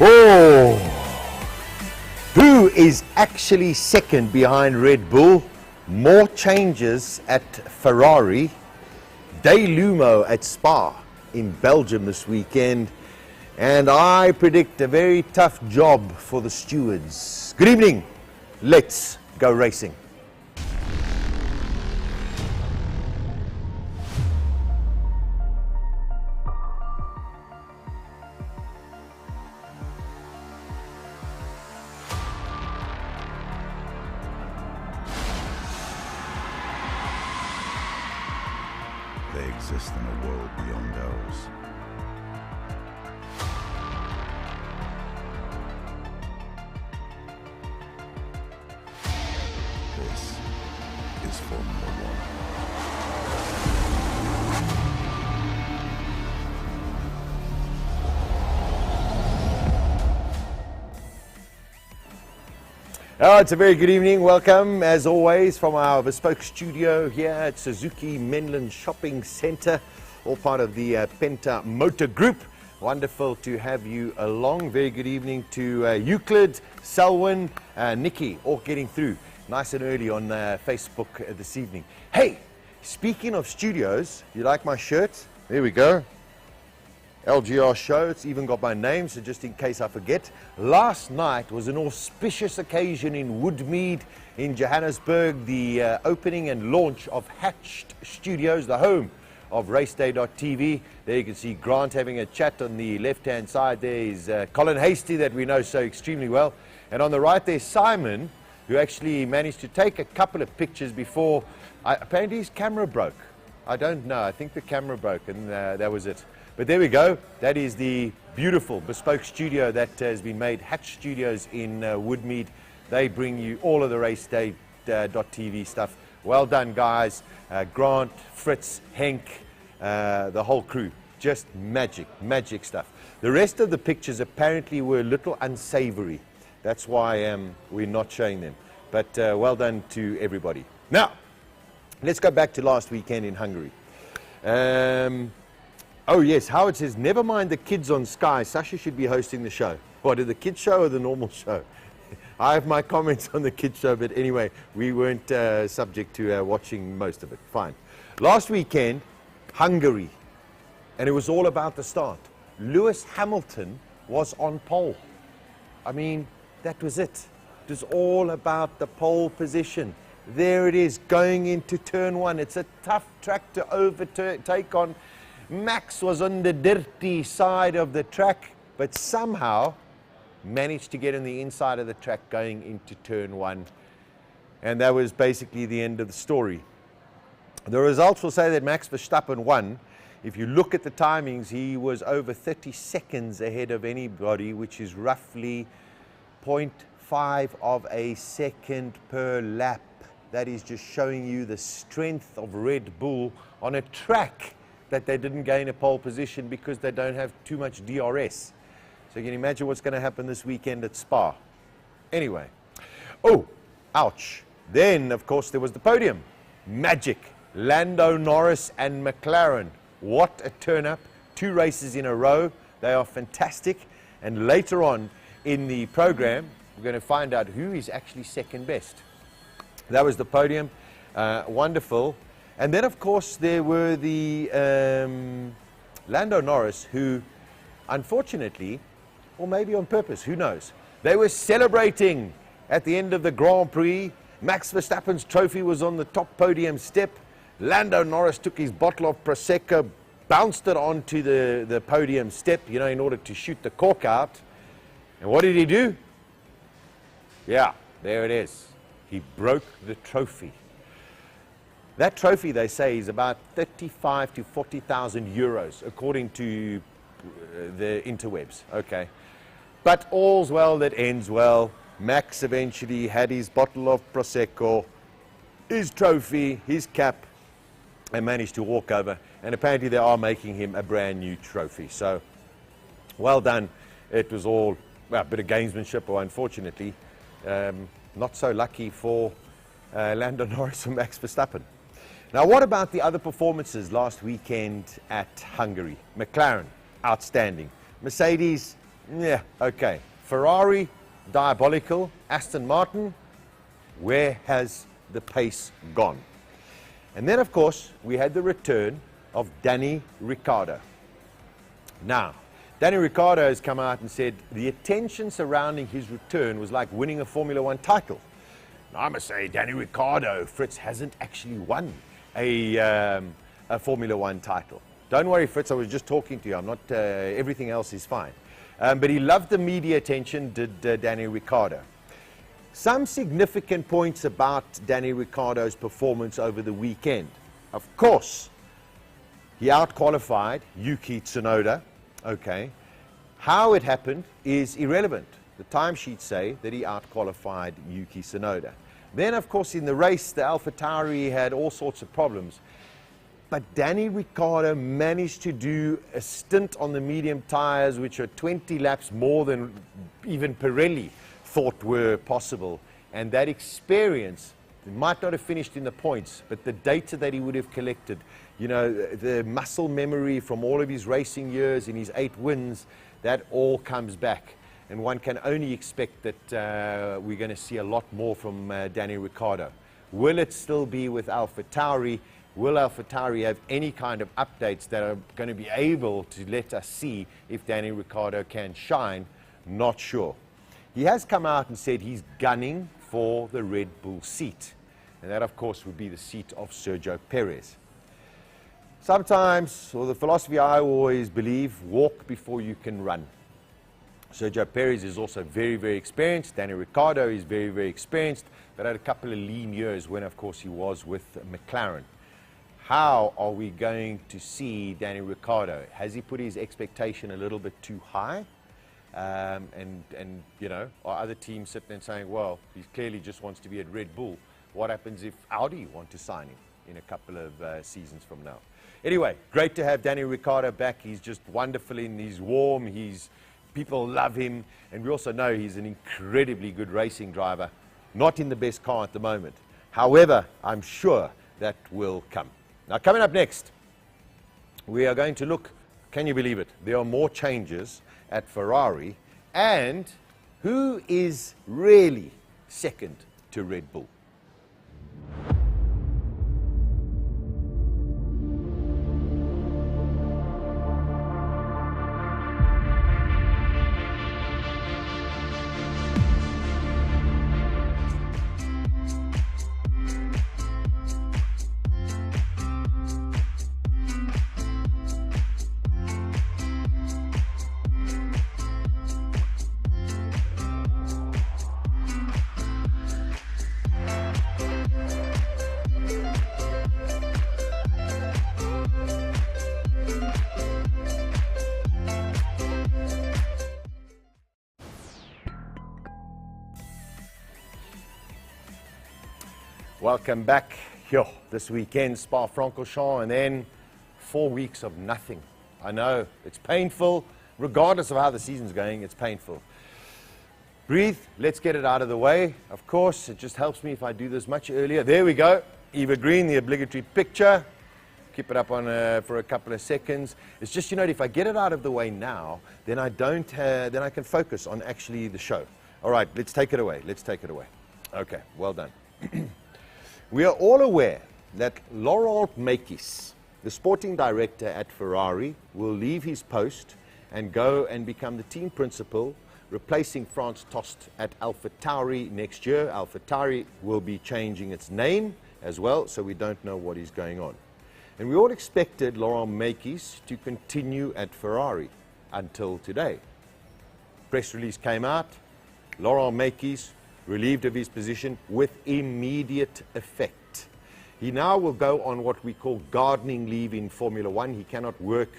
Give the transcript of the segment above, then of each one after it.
Oh, who is actually second behind Red Bull? More changes at Ferrari. LUMO at Spa in Belgium this weekend. And I predict a very tough job for the stewards. Good evening. Let's go racing. They exist in a world beyond ours. This is Formula One. Oh, it's a very good evening. Welcome, as always, from our bespoke studio here at Suzuki Menlyn Shopping Centre, all part of the Penta Motor Group. Wonderful to have you along. Very good evening to Euclid, Selwyn, Nikki, all getting through nice and early on Facebook this evening. Hey, speaking of studios, you like my shirt? There we go. LGR show, it's even got my name, so just in case I forget. Last night was an auspicious occasion in Woodmead in Johannesburg, the opening and launch of Hatched Studios, the home of raceday.tv. There you can see Grant having a chat. On the left-hand side there is Colin Hasty, that we know so extremely well. And on the right there's Simon, who actually managed to take a couple of pictures before, apparently his camera broke. I don't know, I think the camera broke and that was it. But there we go. That is the beautiful bespoke studio that has been made, Hatch Studios in Woodmead. They bring you all of the raceday.tv stuff. Well done, guys. Grant, Fritz, Henk, the whole crew. Just magic, magic stuff. The rest of the pictures apparently were a little unsavory. That's why we're not showing them. But well done to everybody. Now, let's go back to last weekend in Hungary. Oh yes, Howard says, never mind the kids on Sky, Sasha should be hosting the show. What, the kids show or the normal show? I have my comments on the kids show, but anyway, we weren't subject to watching most of it. Fine. Last weekend, Hungary, and it was all about the start. Lewis Hamilton was on pole. I mean, that was it. It was all about the pole position. There it is, going into turn one. It's a tough track to overtake on. Max was on the dirty side of the track, but somehow managed to get on the inside of the track going into turn one. And that was basically the end of the story. The results will say that Max Verstappen won. If you look at the timings, he was over 30 seconds ahead of anybody, which is roughly 0.5 of a second per lap. That is just showing you the strength of Red Bull on a track that they didn't gain a pole position because they don't have too much DRS. So you can imagine what's going to happen this weekend at Spa. Anyway. Oh, ouch. Then, of course, there was the podium. Magic. Lando Norris and McLaren. What a turn-up. 2 races in a row. They are fantastic. And later on in the program, we're going to find out who is actually second best. That was the podium. Wonderful. And then, of course, there were the Lando Norris, who, unfortunately, or maybe on purpose, who knows, they were celebrating at the end of the Grand Prix. Max Verstappen's trophy was on the top podium step. Lando Norris took his bottle of Prosecco, bounced it onto the podium step, you know, in order to shoot the cork out. And what did he do? Yeah, there it is. He broke the trophy. That trophy, they say, is about 35 to 40,000 euros, according to the interwebs. Okay. But all's well that ends well. Max eventually had his bottle of Prosecco, his trophy, his cap, and managed to walk over. And apparently they are making him a brand new trophy. So, well done. It was all, well, a bit of gamesmanship, or unfortunately, not so lucky for Lando Norris and Max Verstappen. Now, what about the other performances last weekend at Hungary? McLaren, outstanding. Mercedes, Yeah, okay. Ferrari, diabolical. Aston Martin, where has the pace gone? And then, of course, we had the return of Danny Ricciardo. Now, Danny Ricciardo has come out and said the attention surrounding his return was like winning a Formula One title. Now, I must say, Danny Ricciardo, Fritz, hasn't actually won a Formula One title. Don't worry, Fritz, I was just talking to you. I'm not, everything else is fine. But he loved the media attention, did Danny Ricciardo. Some significant points about Danny Ricciardo's performance over the weekend. Of course, he outqualified Yuki Tsunoda. Okay. How it happened is irrelevant. The timesheets say that he outqualified Yuki Tsunoda. Then, of course, in the race, the AlphaTauri had all sorts of problems. But Danny Ricciardo managed to do a stint on the medium tires, which are 20 laps more than even Pirelli thought were possible. And that experience, he might not have finished in the points, but the data that he would have collected, you know, the muscle memory from all of his racing years in his 8 wins, that all comes back. And one can only expect that we're going to see a lot more from Danny Ricciardo. Will it still be with AlphaTauri? Will AlphaTauri have any kind of updates that are going to be able to let us see if Danny Ricciardo can shine? Not sure. He has come out and said he's gunning for the Red Bull seat. And that, of course, would be the seat of Sergio Perez. Sometimes, or the philosophy I always believe, walk before you can run. Sergio Perez is also very, very experienced. Danny Ricciardo is very, very experienced, but had a couple of lean years when, of course, he was with McLaren. How are we going to see Danny Ricciardo? Has he put his expectation a little bit too high? And you know, are other teams sitting there saying, well, he clearly just wants to be at Red Bull. What happens if Audi want to sign him in a couple of seasons from now? Anyway, great to have Danny Ricciardo back. He's just wonderful he's warm, people love him, and we also know he's an incredibly good racing driver. Not in the best car at the moment. However, I'm sure that will come. Now, coming up next, we are going to look, can you believe it? There are more changes at Ferrari, and who is really second to Red Bull? Welcome back. Yo, this weekend, Spa-Francorchamps, and then 4 weeks of nothing. I know, it's painful. Regardless of how the season's going, it's painful. Breathe, let's get it out of the way. Of course, it just helps me if I do this much earlier. There we go. Eva Green, the obligatory picture. Keep it up on for a couple of seconds. It's just, you know, if I get it out of the way now, then I can focus on actually the show. All right, let's take it away. Let's take it away. Okay, well done. We are all aware that Laurent Mekies, the sporting director at Ferrari, will leave his post and go and become the team principal, replacing Franz Tost at AlphaTauri next year. AlphaTauri will be changing its name as well, so we don't know what is going on. And we all expected Laurent Mekies to continue at Ferrari until today. Press release came out, Laurent Mekies relieved of his position with immediate effect. He now will go on what we call gardening leave in Formula One. He cannot work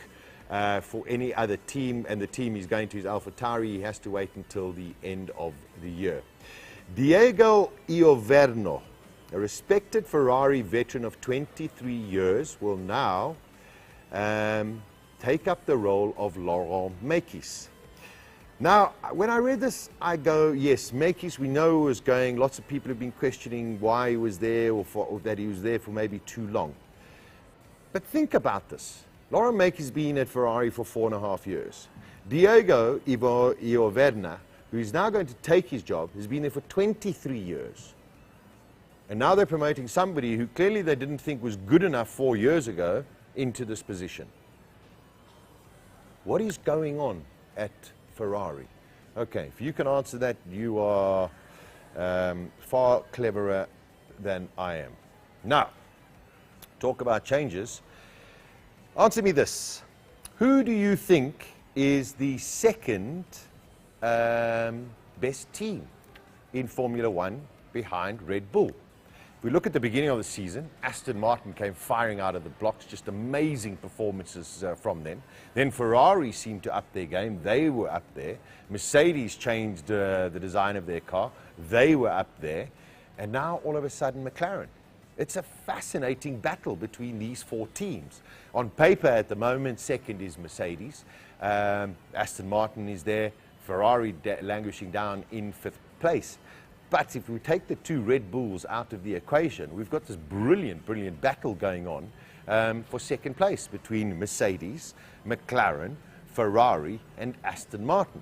for any other team, and the team he's going to is AlphaTauri. He has to wait until the end of the year. Diego Ioverno, a respected Ferrari veteran of 23 years, will now take up the role of Laurent Mekies. Now, when I read this, I go, yes, Mekies, we know was going. Lots of people have been questioning why he was there or that he was there for maybe too long. But think about this. Laurent Mekies been at Ferrari for 4.5 years. Diego Ioverna, who is now going to take his job, has been there for 23 years. And now they're promoting somebody who clearly they didn't think was good enough 4 years ago into this position. What is going on at Ferrari? Okay, if you can answer that, you are far cleverer than I am. Now, talk about changes. Answer me this. Who do you think is the second best team in Formula One behind Red Bull? If we look at the beginning of the season, Aston Martin came firing out of the blocks, just amazing performances from them. Then Ferrari seemed to up their game. They were up there. Mercedes changed the design of their car. They were up there. And now all of a sudden McLaren. It's a fascinating battle between these four teams. On paper at the moment, second is Mercedes. Aston Martin is there. Ferrari languishing down in 5th place. But if we take the two Red Bulls out of the equation, we've got this brilliant battle going on for second place between Mercedes, McLaren, Ferrari, and Aston Martin.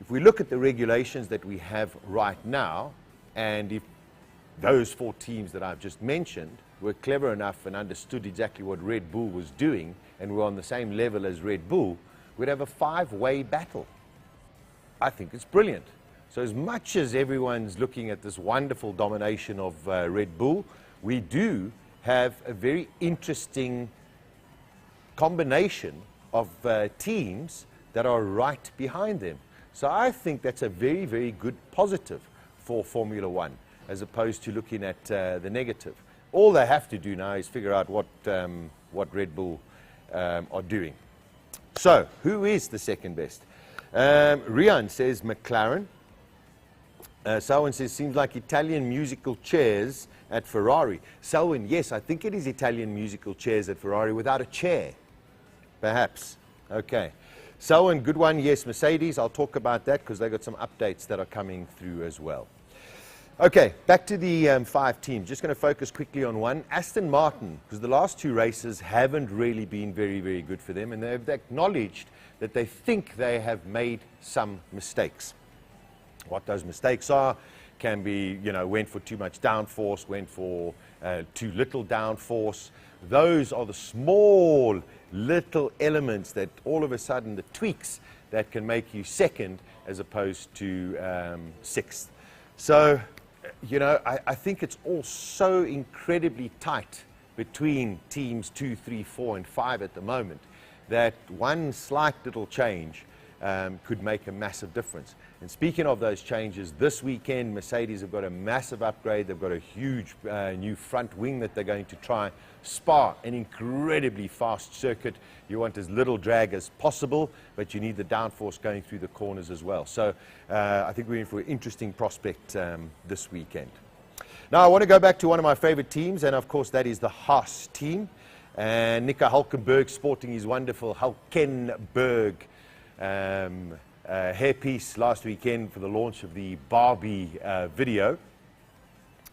If we look at the regulations that we have right now, and if those four teams that I've just mentioned were clever enough and understood exactly what Red Bull was doing and were on the same level as Red Bull, we'd have a 5-way battle. I think it's brilliant. So as much as everyone's looking at this wonderful domination of Red Bull, we do have a very interesting combination of teams that are right behind them. So I think that's a very good positive for Formula One, as opposed to looking at the negative. All they have to do now is figure out what Red Bull are doing. So who is the second best? Rian says McLaren. Selwyn says, seems like Italian musical chairs at Ferrari. Selwyn, yes, I think it is Italian musical chairs at Ferrari without a chair, perhaps. Okay. Selwyn, good one. Yes, Mercedes. I'll talk about that because they've got some updates that are coming through as well. Okay, back to the 5 teams. Just going to focus quickly on one. Aston Martin, because the last 2 races haven't really been very good for them, and they've acknowledged that they think they have made some mistakes. What those mistakes are can be, went for too much downforce, went for too little downforce. Those are the small little elements that all of a sudden, the tweaks that can make you second as opposed to 6th. So, I think it's all so incredibly tight between teams 2, 3, 4, and 5 at the moment that one slight little change could make a massive difference. And speaking of those changes, this weekend Mercedes have got a massive upgrade. They've got a huge new front wing that they're going to try. Spa, an incredibly fast circuit. You want as little drag as possible, but you need the downforce going through the corners as well. So I think we're in for an interesting prospect this weekend. Now I want to go back to one of my favorite teams, and of course that is the Haas team. And Nico Hülkenberg sporting his wonderful Hülkenberg hairpiece last weekend for the launch of the Barbie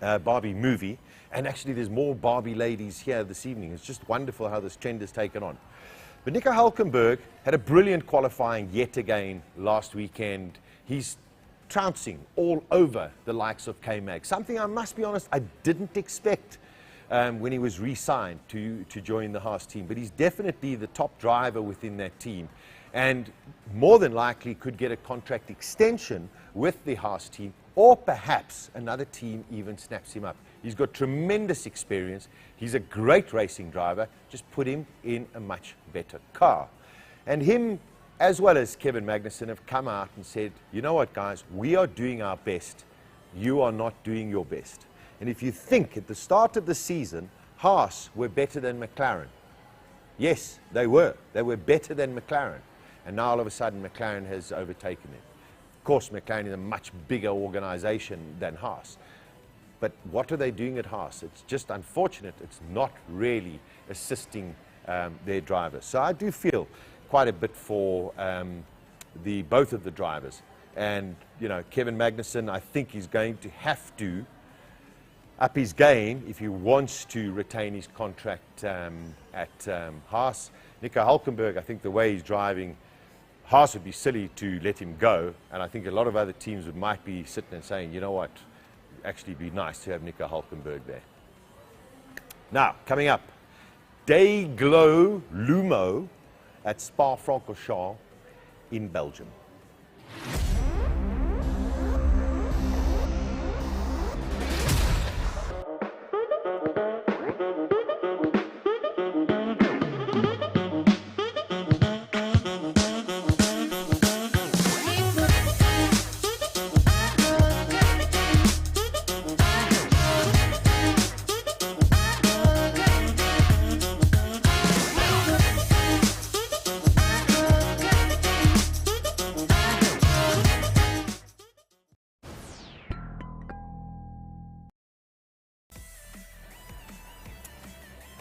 Barbie movie. And actually there's more Barbie ladies here this evening. It's just wonderful how this trend has taken on. But Nico Hülkenberg had a brilliant qualifying yet again last weekend. He's trouncing all over the likes of K-Mag. Something I must be honest, I didn't expect when he was re-signed to join the Haas team. But he's definitely the top driver within that team, and more than likely could get a contract extension with the Haas team, or perhaps another team even snaps him up. He's got tremendous experience. He's a great racing driver. Just put him in a much better car. And him, as well as Kevin Magnussen, have come out and said, you know what, guys, we are doing our best. You are not doing your best. And if you think at the start of the season, Haas were better than McLaren. Yes, they were. They were better than McLaren. And now all of a sudden McLaren has overtaken them. Of course, McLaren is a much bigger organization than Haas. But what are they doing at Haas? It's just unfortunate. It's not really assisting their drivers. So I do feel quite a bit for both of the drivers. And, Kevin Magnussen, I think he's going to have to up his game if he wants to retain his contract at Haas. Nico Hülkenberg, I think the way he's driving, Haas would be silly to let him go, and I think a lot of other teams might be sitting and saying, you know what, actually be nice to have Nico Hülkenberg there. Now, coming up, Day Glow LUMO at Spa-Francorchamps in Belgium.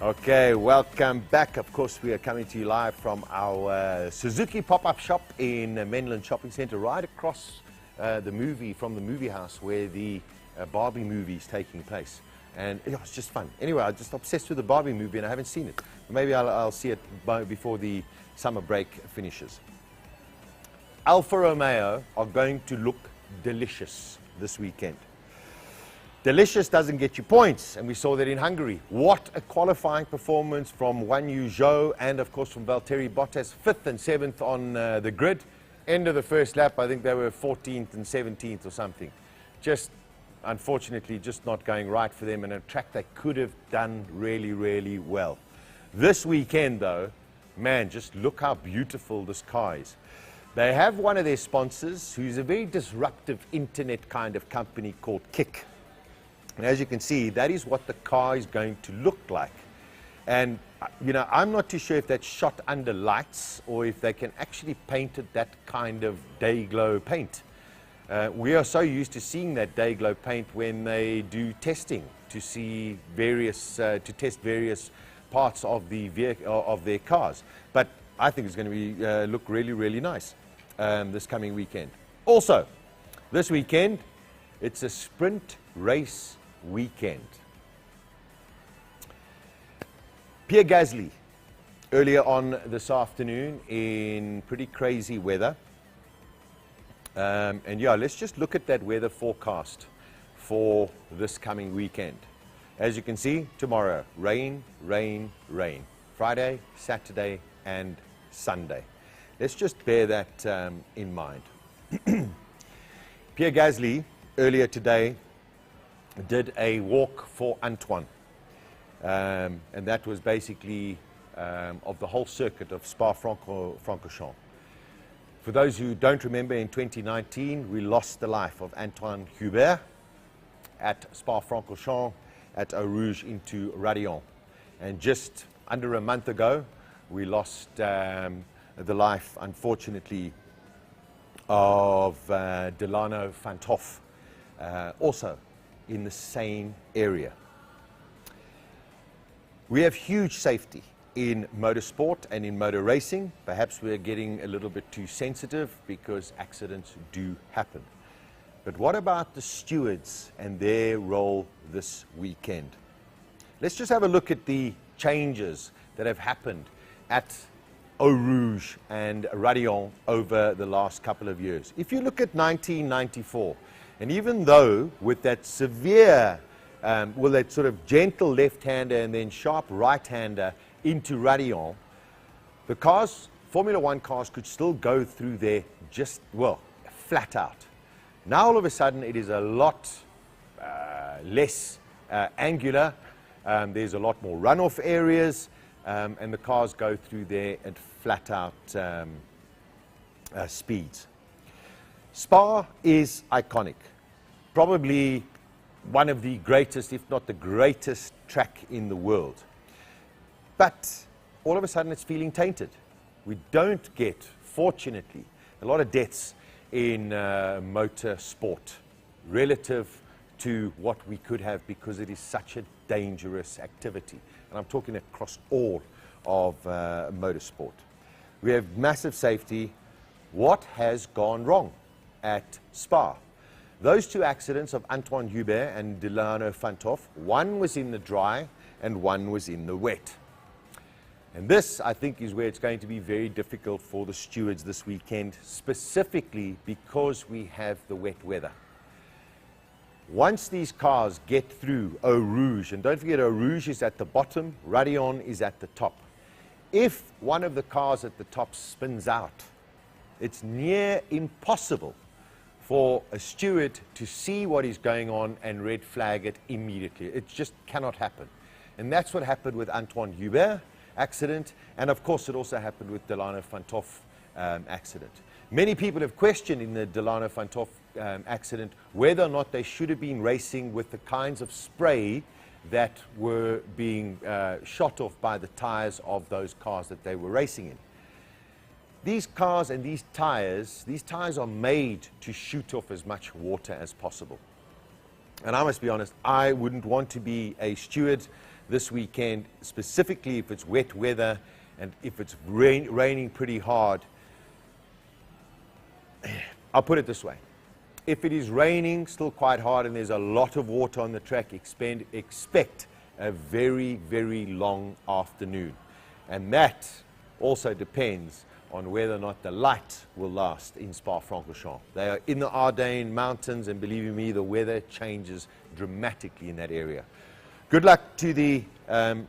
Okay, welcome back. Of course, we are coming to you live from our Suzuki pop-up shop in Menlyn Shopping Centre, right across from the movie house where the Barbie movie is taking place. And it's just fun. Anyway, I'm just obsessed with the Barbie movie and I haven't seen it. Maybe I'll see it before the summer break finishes. Alfa Romeo are going to look delicious this weekend. Delicious doesn't get you points, and we saw that in Hungary. What a qualifying performance from Guan Yu Zhou and, of course, from Valtteri Bottas, 5th and 7th on the grid. End of the first lap, I think they were 14th and 17th or something. Just, unfortunately, just not going right for them, and a track they could have done really, really well. This weekend, though, man, just look how beautiful this car is. They have one of their sponsors who's a very disruptive internet kind of company called Kick. And as you can see, that is what the car is going to look like. And, you know, I'm not too sure if that's shot under lights or if they can actually paint it that kind of day glow paint. We are so used to seeing that day glow paint when they do testing to see to test various parts of the vehicle, of their cars. But I think it's going to be look really, really nice this coming weekend. Also, this weekend, it's a sprint race weekend. Pierre Gasly, earlier on this afternoon in pretty crazy weather. And yeah, let's just look at that weather forecast for this coming weekend. As you can see, tomorrow, rain, rain, rain. Friday, Saturday, and Sunday. Let's just bear that in mind. Pierre Gasly, earlier today, did a walk for Antoine. And that was basically of the whole circuit of Spa-Francorchamps. For those who don't remember, in 2019, we lost the life of Antoine Hubert at Spa-Francorchamps at Eau Rouge into Radillon. And just under a month ago, we lost the life, unfortunately, of Delano van 't Hoff, also in the same area. We have huge safety in motorsport and in motor racing. Perhaps we're getting a little bit too sensitive because accidents do happen. But what about the stewards and their role this weekend? Let's just have a look at the changes that have happened at Eau Rouge and Radillon over the last couple of years. If you look at 1994, and even though with that severe, that sort of gentle left-hander and then sharp right-hander into Radillon, the cars, Formula One cars, could still go through there just, well, flat out. Now all of a sudden it is a lot less angular, there's a lot more runoff areas, and the cars go through there at flat out speeds. Spa is iconic. Probably one of the greatest, if not the greatest track in the world. But all of a sudden it's feeling tainted. We don't get, fortunately, a lot of deaths in motor sport relative to what we could have because it is such a dangerous activity. And I'm talking across all of motorsport. We have massive safety. What has gone wrong at Spa? Those two accidents of Antoine Hubert and Delano Fanthoff, one was in the dry and one was in the wet. And this, I think, is where it's going to be very difficult for the stewards this weekend, specifically because we have the wet weather. Once these cars get through Eau Rouge, and don't forget Eau Rouge is at the bottom, Radion is at the top. If one of the cars at the top spins out, it's near impossible for a steward to see what is going on and red flag it immediately. It just cannot happen. And that's what happened with Antoine Hubert accident, and of course it also happened with Delano Fanthoff accident. Many people have questioned in the Delano Fanthoff accident whether or not they should have been racing with the kinds of spray that were being shot off by the tires of those cars that they were racing in. These cars and these tires are made to shoot off as much water as possible. And I must be honest, I wouldn't want to be a steward this weekend, specifically if it's wet weather and if it's raining pretty hard. I'll put it this way. If it is raining still quite hard and there's a lot of water on the track, expect a very, very long afternoon. And that also depends on whether or not the light will last in Spa-Francorchamps. They are in the Ardennes mountains, and believe you me, the weather changes dramatically in that area. Good luck to the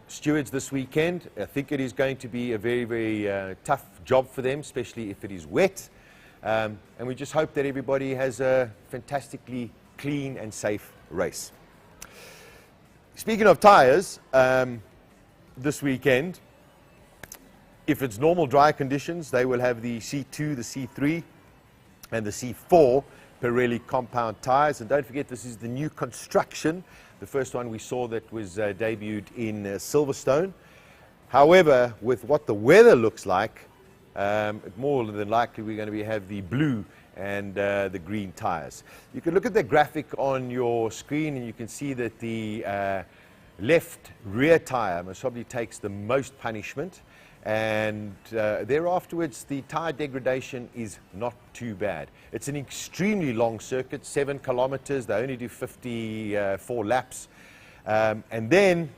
stewards this weekend. I think it is going to be a very, very tough job for them, especially if it is wet. And we just hope that everybody has a fantastically clean and safe race. Speaking of tires, this weekend, if it's normal dry conditions, they will have the C2, the C3, and the C4 Pirelli compound tires. And don't forget, this is the new construction. The first one we saw that was debuted in Silverstone. However, with what the weather looks like, more than likely we're going to have the blue and the green tires. You can look at the graphic on your screen and you can see that the left rear tire most probably takes the most punishment, and thereafterwards the tire degradation is not too bad. It's an extremely long circuit, 7 kilometers. They only do 54 laps, and then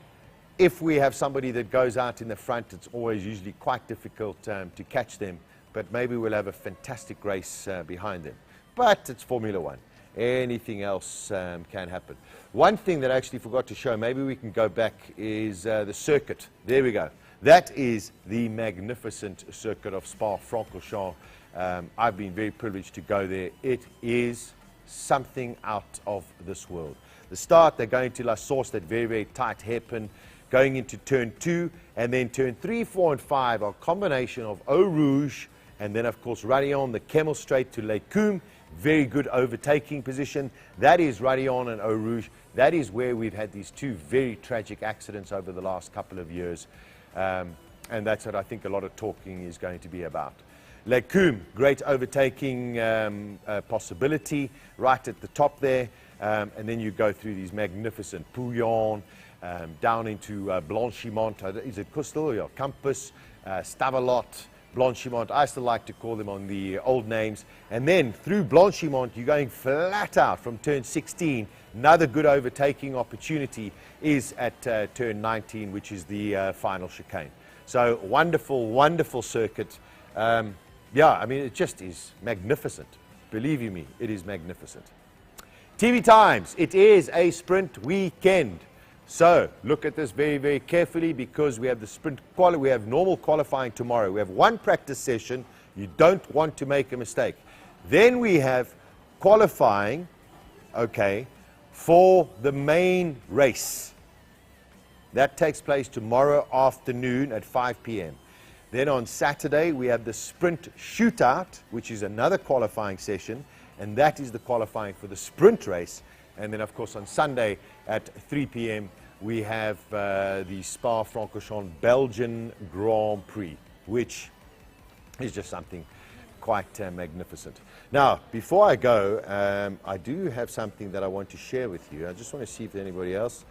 if we have somebody that goes out in the front, it's always usually quite difficult to catch them, but maybe we'll have a fantastic race behind them. But it's Formula One. Anything else can happen. One thing that I actually forgot to show, maybe we can go back, is the circuit. There we go. That is the magnificent circuit of Spa-Francorchamps. I've been very privileged to go there. It is something out of this world. The start, they're going to La Source, that very, very tight hairpin, going into turn 2, and then turn 3, 4, and 5 are a combination of Eau Rouge, and then of course Radion, the Camel Straight to Les Combes. Very good overtaking position. That is Radion and Eau Rouge. That is where we've had these two very tragic accidents over the last couple of years. And that's what I think a lot of talking is going to be about. Les Combes, great overtaking possibility right at the top there. And then you go through these magnificent Pouillon, down into Blanchimont. Is it Coustel? Yeah, Campus, Stavelot, Blanchimont. I still like to call them on the old names. And then through Blanchimont, you're going flat out from turn 16. Another good overtaking opportunity is at turn 19, which is the final chicane. So wonderful, wonderful circuit. Yeah, I mean, it just is magnificent. Believe you me, it is magnificent. TV times, it is a sprint weekend. So look at this very, very carefully, because we have the sprint we have normal qualifying tomorrow. We have one practice session. You don't want to make a mistake. Then we have qualifying, okay, for the main race. That takes place tomorrow afternoon at 5 p.m. Then on Saturday, we have the sprint shootout, which is another qualifying session, and that is the qualifying for the sprint race. And then, of course, on Sunday at 3 p.m., we have the Spa-Francorchamps Belgian Grand Prix, which is just something quite magnificent. Now, before I go, I do have something that I want to share with you. I just want to see if there's anybody else.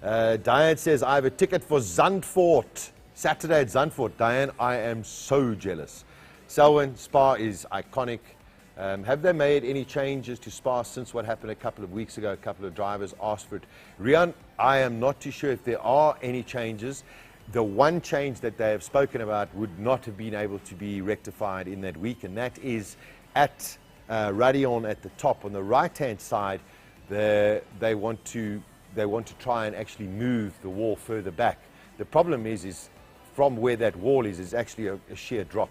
Diane says, I have a ticket for Zandvoort, Saturday at Zandvoort. Diane, I am so jealous. Selwyn, Spa is iconic. Have they made any changes to Spa since what happened a couple of weeks ago? A couple of drivers asked for it. Rian, I am not too sure if there are any changes. The one change that they have spoken about would not have been able to be rectified in that week, and that is at Radion at the top on the right-hand side. They want to try and actually move the wall further back. The problem is from where that wall is actually a sheer drop.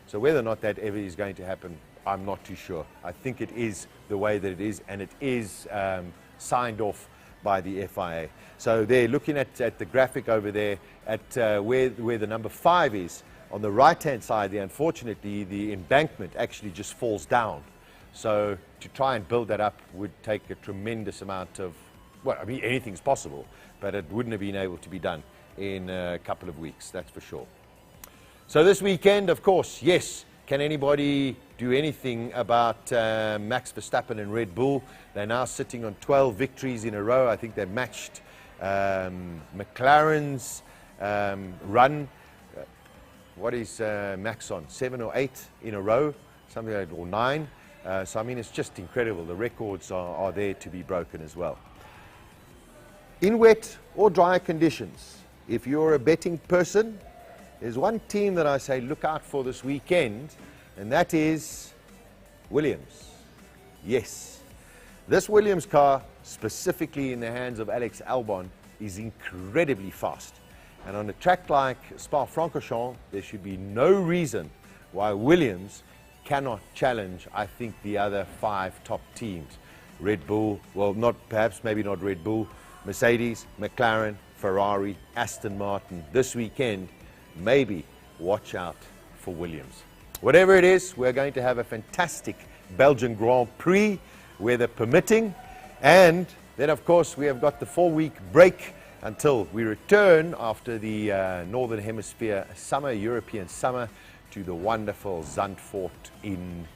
So whether or not that ever is going to happen, I'm not too sure. I think it is the way that it is, and it is signed off by the FIA. So they're looking at the graphic over there at where the number 5 is. On the right-hand side, unfortunately, the embankment actually just falls down. So to try and build that up would take a tremendous amount of, well, I mean, anything's possible, but it wouldn't have been able to be done in a couple of weeks, that's for sure. So this weekend, of course, yes, can anybody do anything about Max Verstappen and Red Bull? They're now sitting on 12 victories in a row. I think they matched McLaren's run. What is Max on? 7 or 8 in a row, something like that, or 9. So, I mean, it's just incredible. The records are there to be broken as well. In wet or dry conditions, if you're a betting person, there's one team that I say look out for this weekend, and that is Williams. Yes. This Williams car, specifically in the hands of Alex Albon, is incredibly fast. And on a track like Spa-Francorchamps, there should be no reason why Williams cannot challenge, I think, the other 5 top teams. Red Bull, well, maybe not Red Bull, Mercedes, McLaren, Ferrari, Aston Martin. This weekend, maybe watch out for Williams. Whatever it is, we're going to have a fantastic Belgian Grand Prix, weather permitting. And then, of course, we have got the 4-week break until we return after the Northern Hemisphere summer, European summer, to the wonderful Zandvoort in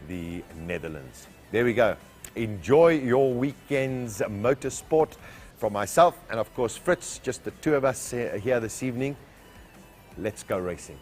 the Netherlands. There we go. Enjoy your weekend's motorsport. From myself and, of course, Fritz, just the 2 of us here this evening. Let's go racing.